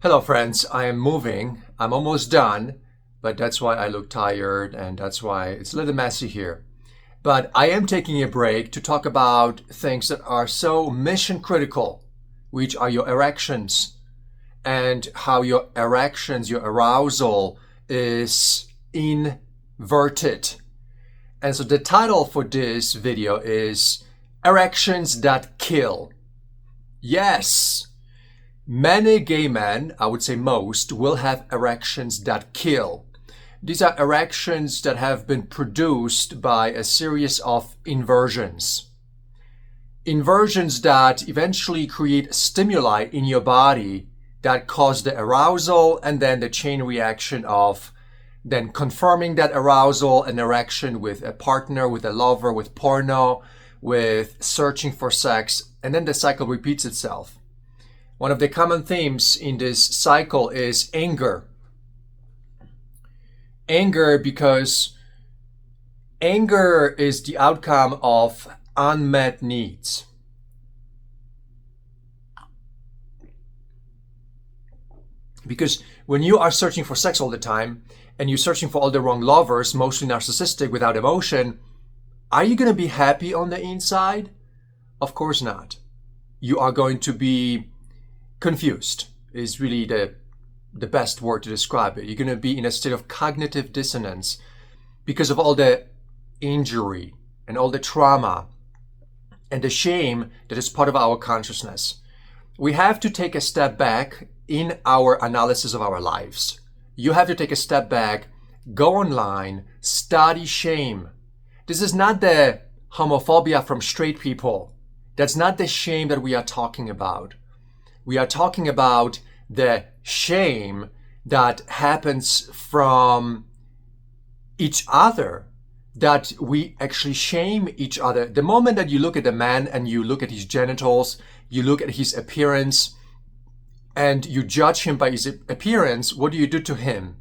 Hello friends, I am moving. I'm almost done, but that's why I look tired and that's why it's a little messy here. But I am taking a break to talk about things that are so mission critical, which are your erections and how your erections, your arousal is inverted. And so the title for this video is Erections That Kill. Yes! Many gay men, I would say most, will have erections that kill. These are erections that have been produced by a series of inversions. Inversions that eventually create stimuli in your body that cause the arousal and then the chain reaction of then confirming that arousal and erection with a partner, with a lover, with porno, with searching for sex, and then the cycle repeats itself. One of the common themes in this cycle is anger. Anger because anger is the outcome of unmet needs. Because when you are searching for sex all the time and you're searching for all the wrong lovers, mostly narcissistic, without emotion, are you going to be happy on the inside? Of course not. You are going to be confused is really the best word to describe it. You're going to be in a state of cognitive dissonance because of all the injury and all the trauma and the shame that is part of our consciousness. We have to take a step back in our analysis of our lives. You have to take a step back, go online, study shame. This is not the homophobia from straight people. That's not the shame that we are talking about. We are talking about the shame that happens from each other, that we actually shame each other. The moment that you look at a man and you look at his genitals, you look at his appearance, and you judge him by his appearance, what do you do to him?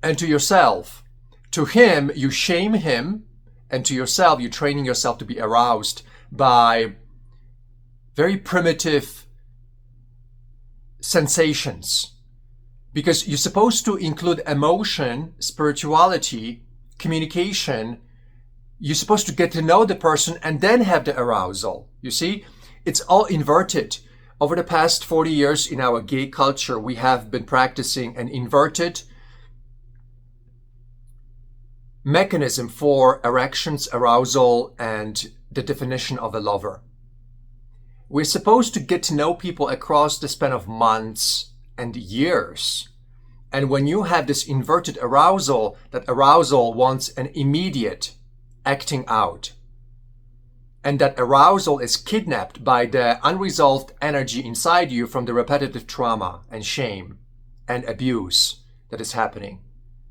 And to yourself. To him, you shame him, and to yourself, you're training yourself to be aroused by very primitive sensations, because you're supposed to include emotion, spirituality, communication. You're supposed to get to know the person and then have the arousal. You see, it's all inverted. Over the past 40 years in our gay culture, we have been practicing an inverted mechanism for erections, arousal, and the definition of a lover. We're supposed to get to know people across the span of months and years. And when you have this inverted arousal, that arousal wants an immediate acting out. And that arousal is kidnapped by the unresolved energy inside you from the repetitive trauma and shame and abuse that is happening.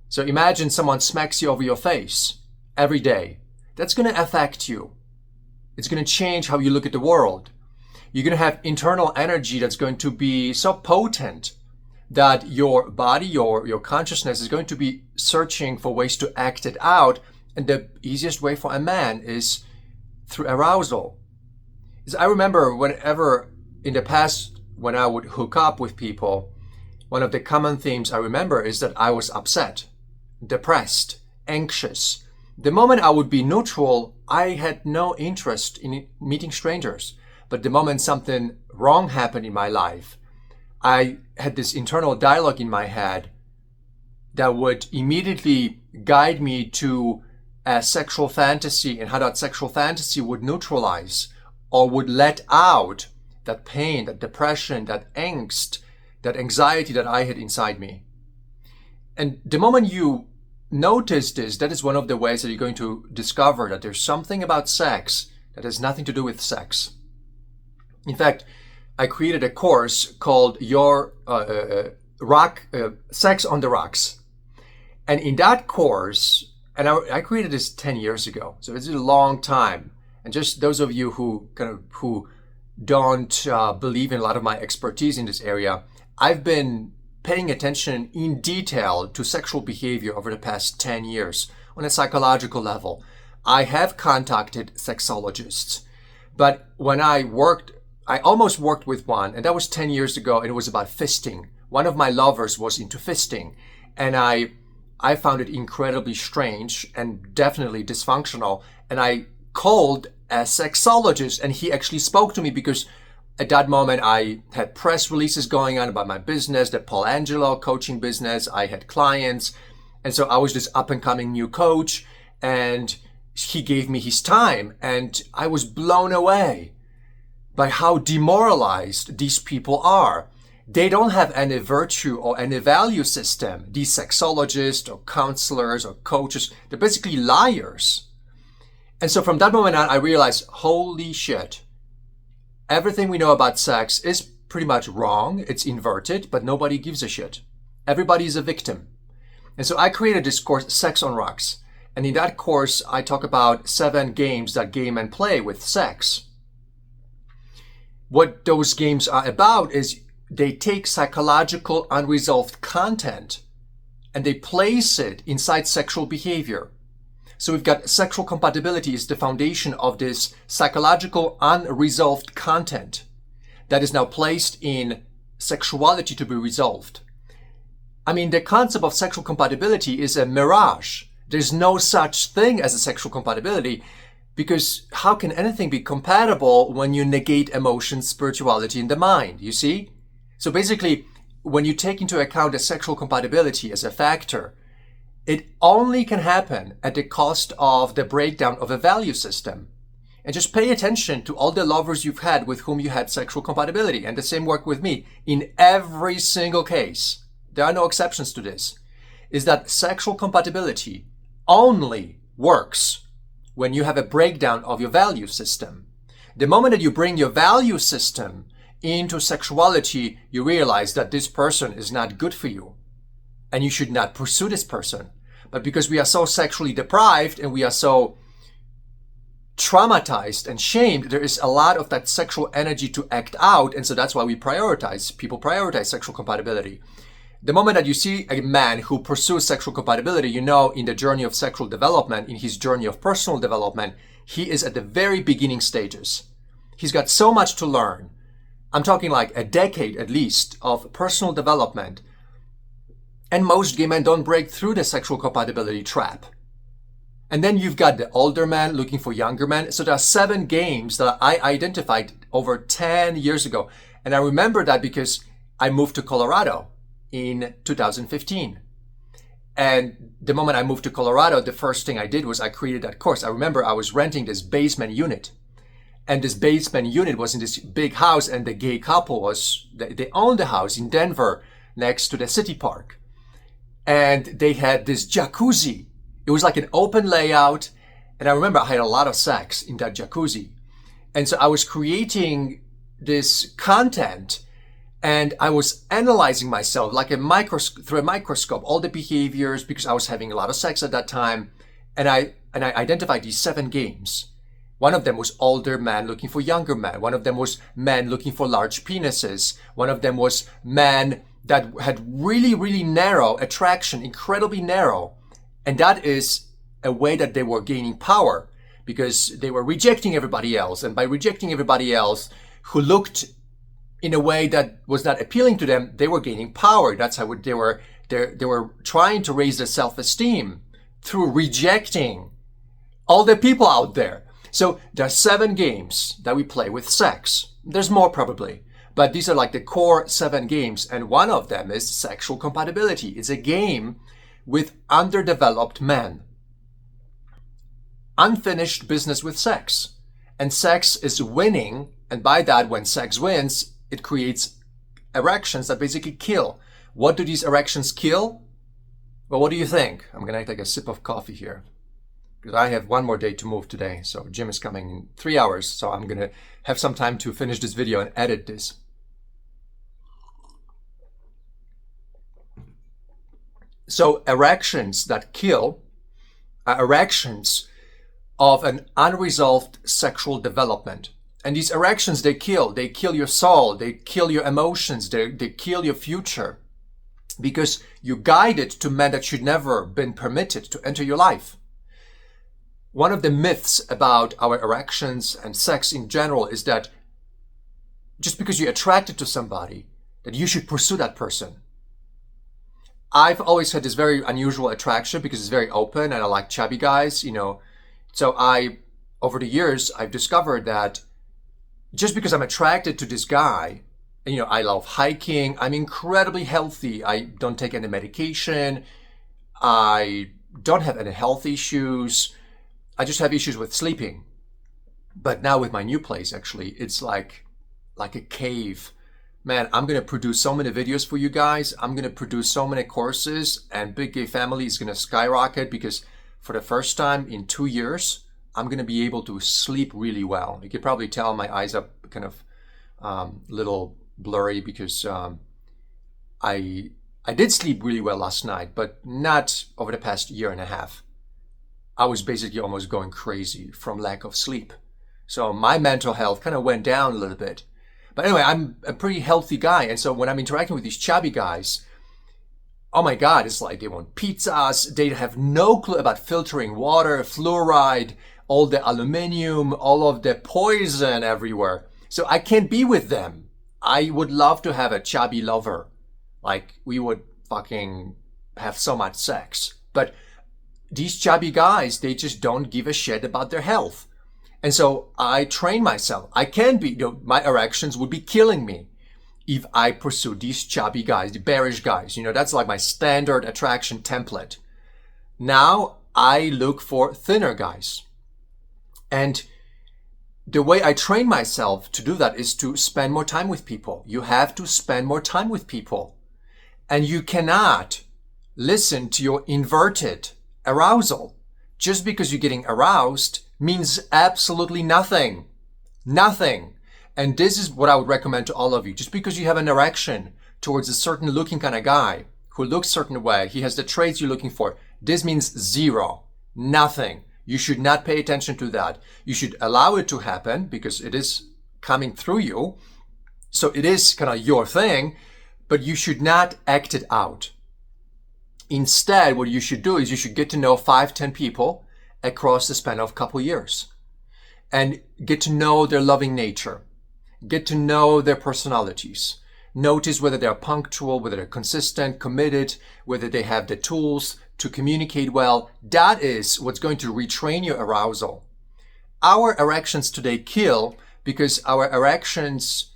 So imagine someone smacks you over your face every day. That's going to affect you. It's going to change how you look at the world. You're going to have internal energy that's going to be so potent that your body, your consciousness is going to be searching for ways to act it out. And the easiest way for a man is through arousal. I remember whenever in the past, when I would hook up with people, one of the common themes I remember is that I was upset, depressed, anxious. The moment I would be neutral, I had no interest in meeting strangers. But the moment something wrong happened in my life, I had this internal dialogue in my head that would immediately guide me to a sexual fantasy and how that sexual fantasy would neutralize or would let out that pain, that depression, that angst, that anxiety that I had inside me. And the moment you notice this, that is one of the ways that you're going to discover that there's something about sex that has nothing to do with sex. In fact, I created a course called Sex on the Rocks. And in that course, and I created this 10 years ago, so it's a long time. And just those of you who don't believe in a lot of my expertise in this area, I've been paying attention in detail to sexual behavior over the past 10 years on a psychological level. I have contacted sexologists, but when I worked I almost worked with one, and that was 10 years ago, and it was about fisting. One of my lovers was into fisting, and I found it incredibly strange and definitely dysfunctional. And I called a sexologist, and he actually spoke to me because at that moment I had press releases going on about my business, the Paul Angelo coaching business. I had clients, and so I was this up and coming new coach, and he gave me his time, and I was blown away by how demoralized these people are. They don't have any virtue or any value system. These sexologists or counselors or coaches, they're basically liars. And so from that moment on, I realized, holy shit, everything we know about sex is pretty much wrong. It's inverted, but nobody gives a shit. Everybody is a victim. And so I created this course, Sex on Rocks. And in that course, I talk about 7 games that gay men play with sex. What those games are about is they take psychological unresolved content and they place it inside sexual behavior. So we've got sexual compatibility is the foundation of this psychological unresolved content that is now placed in sexuality to be resolved. I mean, the concept of sexual compatibility is a mirage. There's no such thing as a sexual compatibility, because how can anything be compatible when you negate emotion, spirituality, and the mind, you see? So basically, when you take into account the sexual compatibility as a factor, it only can happen at the cost of the breakdown of a value system. And just pay attention to all the lovers you've had with whom you had sexual compatibility. And the same work with me. In every single case, there are no exceptions to this, is that sexual compatibility only works when you have a breakdown of your value system. The moment that you bring your value system into sexuality, you realize that this person is not good for you and you should not pursue this person. But because we are so sexually deprived and we are so traumatized and shamed, there is a lot of that sexual energy to act out. And so that's why people prioritize sexual compatibility. The moment that you see a man who pursues sexual compatibility, you know, in the journey of sexual development, in his journey of personal development, he is at the very beginning stages. He's got so much to learn. I'm talking like a decade at least of personal development. And most gay men don't break through the sexual compatibility trap. And then you've got the older man looking for younger men. So there are 7 games that I identified over 10 years ago. And I remember that because I moved to Colorado in 2015. And the moment I moved to Colorado, the first thing I did was I created that course. I remember I was renting this basement unit. And this basement unit was in this big house, and the gay couple they owned the house in Denver next to the city park. And they had this jacuzzi. It was like an open layout. And I remember I had a lot of sex in that jacuzzi. And so I was creating this content, and I was analyzing myself like through a microscope, all the behaviors, because I was having a lot of sex at that time. And I identified these 7 games. One of them was older men looking for younger men. One of them was men looking for large penises. One of them was men that had really, really narrow attraction, incredibly narrow. And that is a way that they were gaining power, because they were rejecting everybody else. And by rejecting everybody else who looked in a way that was not appealing to them, they were gaining power. That's how they were trying to raise their self-esteem through rejecting all the people out there. So there are 7 games that we play with sex. There's more probably, but these are like the core 7 games. And one of them is sexual compatibility. It's a game with underdeveloped men. Unfinished business with sex. And sex is winning. And by that, when sex wins, it creates erections that basically kill. What do these erections kill? Well, what do you think? I'm going to take a sip of coffee here, because I have one more day to move today. So Jim is coming in 3 hours. So I'm going to have some time to finish this video and edit this. So erections that kill are erections of an unresolved sexual development. And these erections, they kill your soul, they kill your emotions, they kill your future, because you guided to men that should never been permitted to enter your life. One of the myths about our erections and sex in general is that just because you're attracted to somebody, that you should pursue that person. I've always had this very unusual attraction because it's very open and I like chubby guys, So over the years, I've discovered that just because I'm attracted to this guy, I love hiking, I'm incredibly healthy, I don't take any medication, I don't have any health issues, I just have issues with sleeping. But now with my new place, actually, it's like a cave. Man, I'm going to produce so many videos for you guys. I'm going to produce so many courses, and Big Gay Family is going to skyrocket because for the first time in 2 years, I'm going to be able to sleep really well. You can probably tell my eyes are kind of little blurry because I did sleep really well last night, but not over the past year and a half. I was basically almost going crazy from lack of sleep. So my mental health kind of went down a little bit. But anyway, I'm a pretty healthy guy. And so when I'm interacting with these chubby guys, oh my God, it's like they want pizzas. They have no clue about filtering water, fluoride, all the aluminum, all of the poison everywhere. So I can't be with them. I would love to have a chubby lover. Like we would fucking have so much sex. But these chubby guys, they just don't give a shit about their health. And so I train myself. I can be, my erections would be killing me if I pursue these chubby guys, the bearish guys. That's like my standard attraction template. Now I look for thinner guys. And the way I train myself to do that is to spend more time with people. You have to spend more time with people. And you cannot listen to your inverted arousal. Just because you're getting aroused means absolutely nothing. Nothing. And this is what I would recommend to all of you. Just because you have an erection towards a certain looking kind of guy who looks a certain way, he has the traits you're looking for, this means zero. Nothing. You should not pay attention to that. You should allow it to happen because it is coming through you. So it is kind of your thing, but you should not act it out. Instead, what you should do is you should get to know 5-10 people across the span of a couple years and get to know their loving nature, get to know their personalities, notice whether they're punctual, whether they're consistent, committed, whether they have the tools to communicate well. That is what's going to retrain your arousal. Our erections today kill because our erections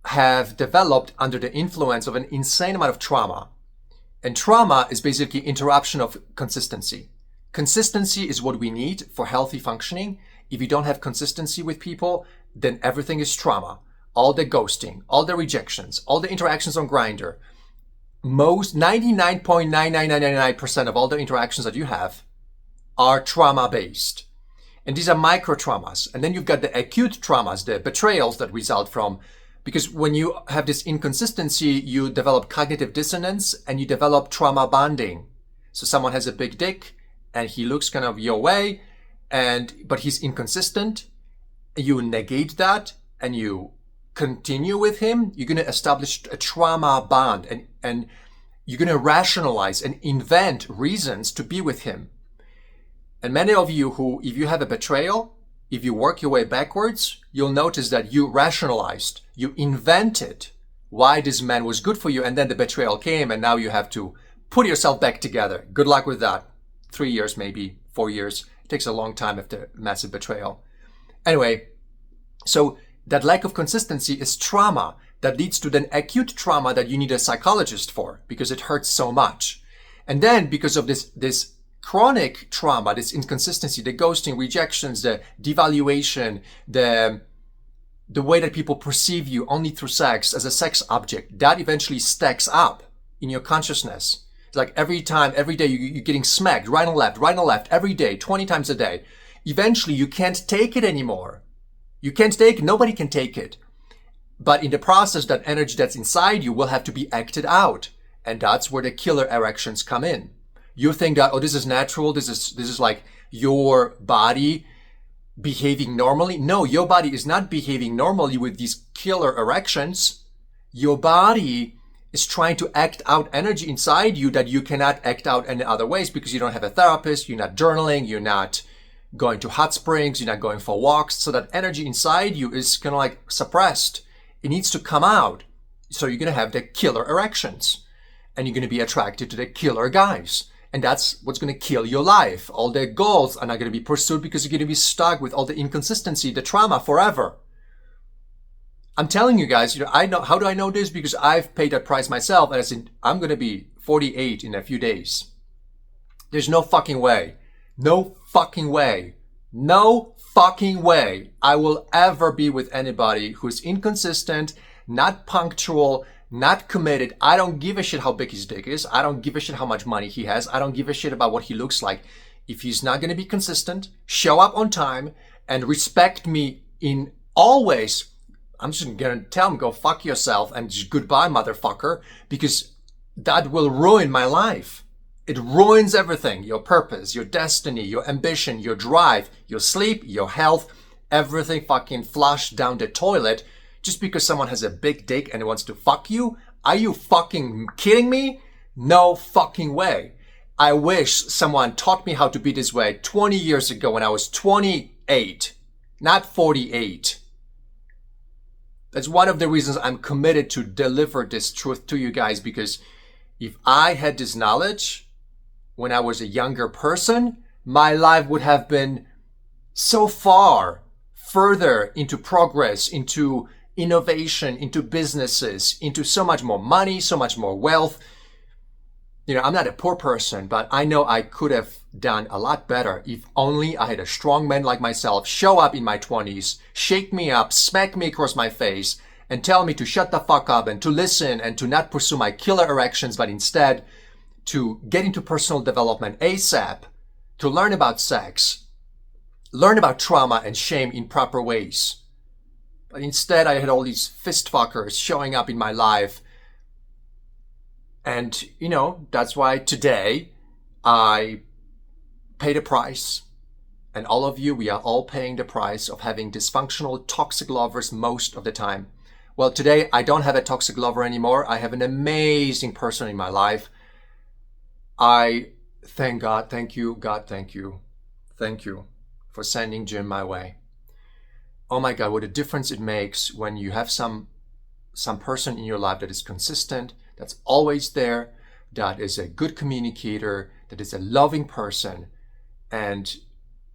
have developed under the influence of an insane amount of trauma. And trauma is basically interruption of consistency. Consistency is what we need for healthy functioning. If you don't have consistency with people, then everything is trauma. All the ghosting, all the rejections, all the interactions on Grindr. Most 99.99999% of all the interactions that you have are trauma-based. And these are micro traumas. And then you've got the acute traumas, the betrayals that result from, because when you have this inconsistency, you develop cognitive dissonance and you develop trauma bonding. So someone has a big dick and he looks kind of your way, but he's inconsistent. You negate that and you continue with him. You're going to establish a trauma bond and you're going to rationalize and invent reasons to be with him. And many of you who, if you have a betrayal, if you work your way backwards, you'll notice that you rationalized, you invented why this man was good for you, and then the betrayal came, and now you have to put yourself back together. Good luck with that. 3 years, maybe 4 years. It takes a long time after massive betrayal. Anyway, so that lack of consistency is trauma that leads to then acute trauma that you need a psychologist for because it hurts so much. And then because of this chronic trauma, this inconsistency, the ghosting, rejections, the devaluation, the way that people perceive you only through sex as a sex object, that eventually stacks up in your consciousness. It's like every day you're getting smacked right and left, every day, 20 times a day. Eventually you can't take it anymore. You can't take it. Nobody can take it. But in the process, that energy that's inside you will have to be acted out. And that's where the killer erections come in. You think that, oh, this is natural. This is like your body behaving normally. No, your body is not behaving normally with these killer erections. Your body is trying to act out energy inside you that you cannot act out any other ways because you don't have a therapist. You're not journaling. You're not going to hot springs. You're not going for walks. So that energy inside you is kind of like suppressed. It needs to come out. So you're going to have the killer erections. And you're going to be attracted to the killer guys. And that's what's going to kill your life. All the goals are not going to be pursued because you're going to be stuck with all the inconsistency, the trauma forever. I'm telling you guys, I know. How do I know this? Because I've paid that price myself. And I'm going to be 48 in a few days. There's no fucking way. No fucking way. No fucking way I will ever be with anybody who's inconsistent, not punctual, not committed. I don't give a shit how big his dick is. I don't give a shit how much money he has. I don't give a shit about what he looks like. If he's not going to be consistent, show up on time, and respect me in all ways, I'm just going to tell him, go fuck yourself and just goodbye, motherfucker, because that will ruin my life. It ruins everything. Your purpose, your destiny, your ambition, your drive, your sleep, your health, everything fucking flushed down the toilet just because someone has a big dick and wants to fuck you? Are you fucking kidding me? No fucking way. I wish someone taught me how to be this way 20 years ago when I was 28, not 48. That's one of the reasons I'm committed to deliver this truth to you guys, because if I had this knowledge when I was a younger person, my life would have been so far further into progress, into innovation, into businesses, into so much more money, so much more wealth. I'm not a poor person, but I know I could have done a lot better if only I had a strong man like myself show up in my 20s, shake me up, smack me across my face, and tell me to shut the fuck up and to listen and to not pursue my killer erections, but instead to get into personal development ASAP, to learn about sex, learn about trauma and shame in proper ways. But instead, I had all these fist fuckers showing up in my life. And, that's why today I paid a price. And all of you, we are all paying the price of having dysfunctional, toxic lovers most of the time. Well, today I don't have a toxic lover anymore. I have an amazing person in my life. I thank God, thank you, God, thank you. Thank you for sending Jim my way. Oh my God, what a difference it makes when you have some person in your life that is consistent, that's always there, that is a good communicator, that is a loving person. And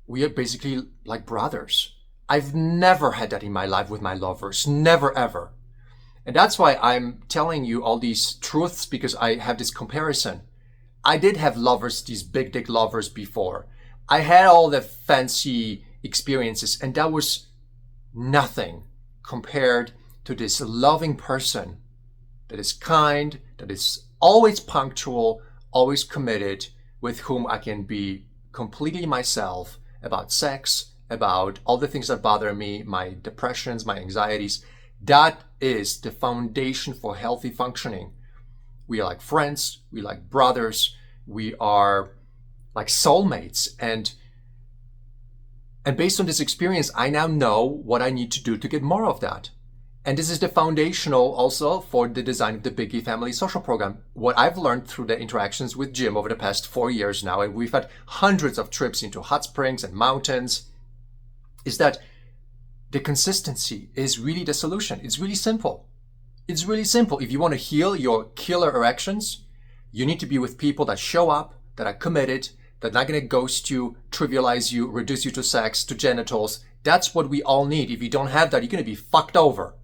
we are basically like brothers. I've never had that in my life with my lovers, never ever. And that's why I'm telling you all these truths, because I have this comparison. I did have lovers, these big dick lovers before. I had all the fancy experiences, and that was nothing compared to this loving person that is kind, that is always punctual, always committed, with whom I can be completely myself about sex, about all the things that bother me, my depressions, my anxieties. That is the foundation for healthy functioning. We are like friends, we like brothers, we are like soulmates. And based on this experience, I now know what I need to do to get more of that. And this is the foundational also for the design of the Big E Family Social Program. What I've learned through the interactions with Jim over the past 4 years now, and we've had hundreds of trips into hot springs and mountains, is that the consistency is really the solution. It's really simple. It's really simple. If you want to heal your killer erections, you need to be with people that show up, that are committed, that are not going to ghost you, trivialize you, reduce you to sex, to genitals. That's what we all need. If you don't have that, you're going to be fucked over.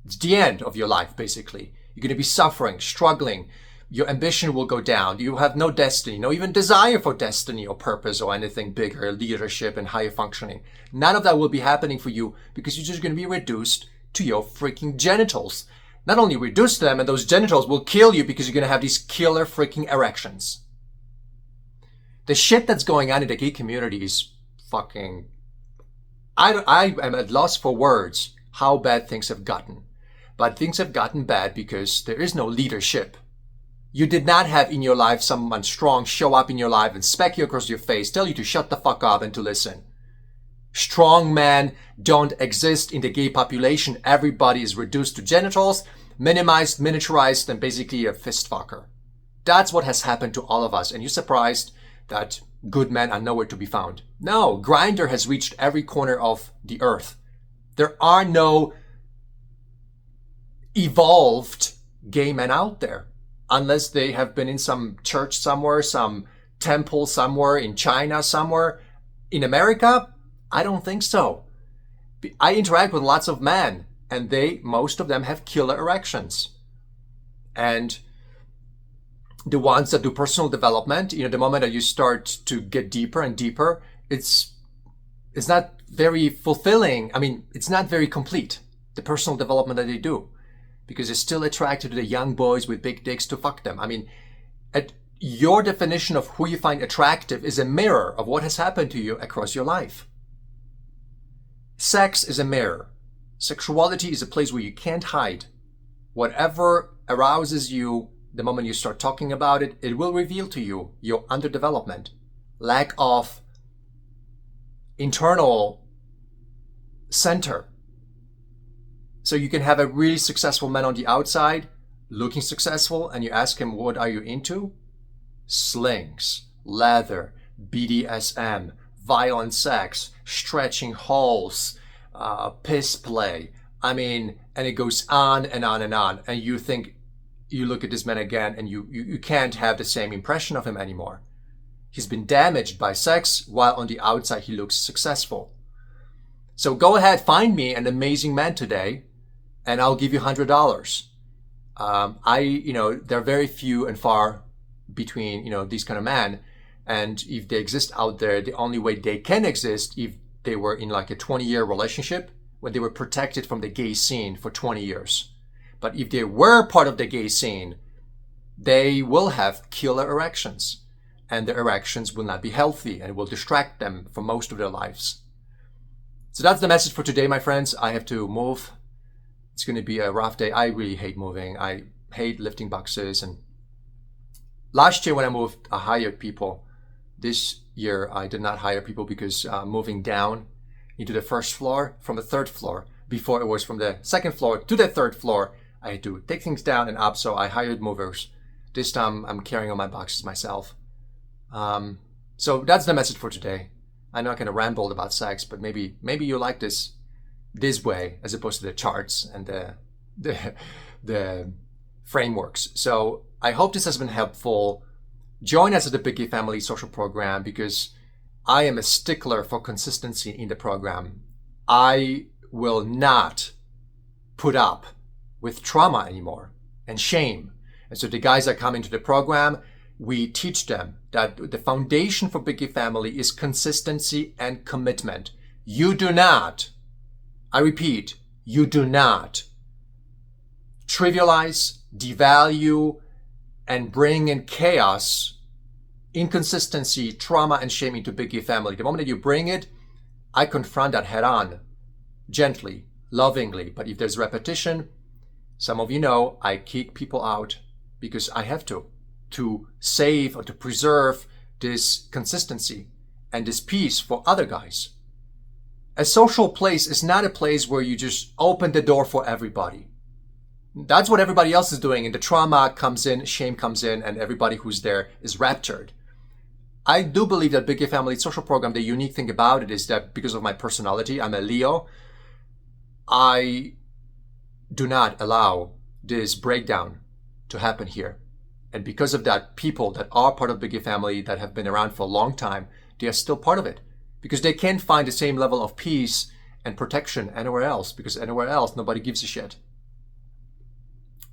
It's the end of your life, basically. You're going to be suffering, struggling. Your ambition will go down. You have no destiny, no even desire for destiny or purpose or anything bigger, leadership and higher functioning. None of that will be happening for you because you're just going to be reduced to your freaking genitals. Not only reduce them, and those genitals will kill you because you're going to have these killer freaking erections. The shit that's going on in the gay community is fucking... I am at loss for words how bad things have gotten. But things have gotten bad because there is no leadership. You did not have in your life someone strong show up in your life and smack you across your face, tell you to shut the fuck up and to listen. Strong men don't exist in the gay population. Everybody is reduced to genitals, minimized, miniaturized, and basically a fist fucker. That's what has happened to all of us. And you're surprised that good men are nowhere to be found. No, Grindr has reached every corner of the earth. There are no evolved gay men out there, unless they have been in some church somewhere, some temple somewhere, in China somewhere. In America, I don't think so. I interact with lots of men, and most of them have killer erections. And the ones that do personal development, the moment that you start to get deeper and deeper, it's not very fulfilling. I mean, it's not very complete, the personal development that they do, because they're still attracted to the young boys with big dicks to fuck them. I mean, your definition of who you find attractive is a mirror of what has happened to you across your life. Sex is a mirror. Sexuality is a place where you can't hide. Whatever arouses you, the moment you start talking about it, it will reveal to you your underdevelopment, lack of internal center. So you can have a really successful man on the outside, looking successful, and you ask him, what are you into? Slings, leather, BDSM, violent sex, stretching holes, piss play. I mean, and it goes on and on and on. And you think, you look at this man again and you can't have the same impression of him anymore. He's been damaged by sex, while on the outside he looks successful. So go ahead, find me an amazing man today, and I'll give you $100. There are very few and far between, these kind of men. And if they exist out there, the only way they can exist if they were in like a 20-year relationship when they were protected from the gay scene for 20 years. But if they were part of the gay scene, they will have killer erections. And their erections will not be healthy and will distract them for most of their lives. So that's the message for today, my friends. I have to move. It's going to be a rough day. I really hate moving. I hate lifting boxes. And last year when I moved, I hired people. This year, I did not hire people because moving down into the first floor from the third floor, before it was from the second floor to the third floor, I had to take things down and up, so I hired movers. This time, I'm carrying all my boxes myself. So that's the message for today. I'm not going to ramble about sex, but maybe you like this way as opposed to the charts and the frameworks. So I hope this has been helpful. Join us at the Big Gay Family social program, because I am a stickler for consistency in the program. I will not put up with trauma anymore and shame. And so the guys that come into the program, we teach them that the foundation for Big Gay Family is consistency and commitment. You do not, I repeat, you do not trivialize, devalue, and bring in chaos, inconsistency, trauma, and shame into Big Gay Family. The moment that you bring it, I confront that head on, gently, lovingly. But if there's repetition, some of you know I kick people out because I have to save or to preserve this consistency and this peace for other guys. A social place is not a place where you just open the door for everybody. That's what everybody else is doing, and the trauma comes in, shame comes in, and everybody who's there is raptured. I do believe that Big Gay Family social program, the unique thing about it is that because of my personality, I'm a Leo, I do not allow this breakdown to happen here. And because of that, people that are part of Big Gay Family that have been around for a long time, they are still part of it. Because they can't find the same level of peace and protection anywhere else, because anywhere else, nobody gives a shit.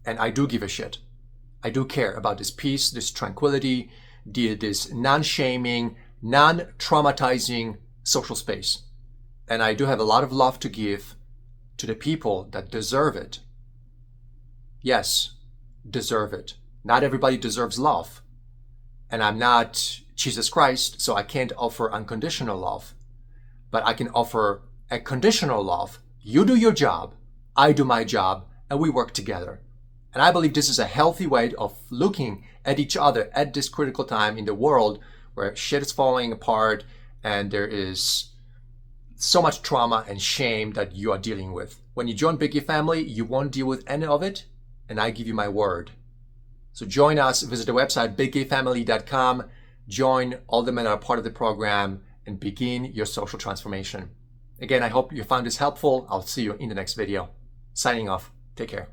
And I do give a shit. I do care about this peace, this tranquility, this non-shaming, non-traumatizing social space. And I do have a lot of love to give to the people that deserve it. Yes, deserve it. Not everybody deserves love. And I'm not Jesus Christ, so I can't offer unconditional love. But I can offer a conditional love. You do your job, I do my job, and we work together. And I believe this is a healthy way of looking at each other at this critical time in the world where shit is falling apart and there is so much trauma and shame that you are dealing with. When you join Big Gay Family, you won't deal with any of it, and I give you my word. So join us, visit the website biggayfamily.com, join all the men that are part of the program, and begin your social transformation. Again, I hope you found this helpful. I'll see you in the next video. Signing off. Take care.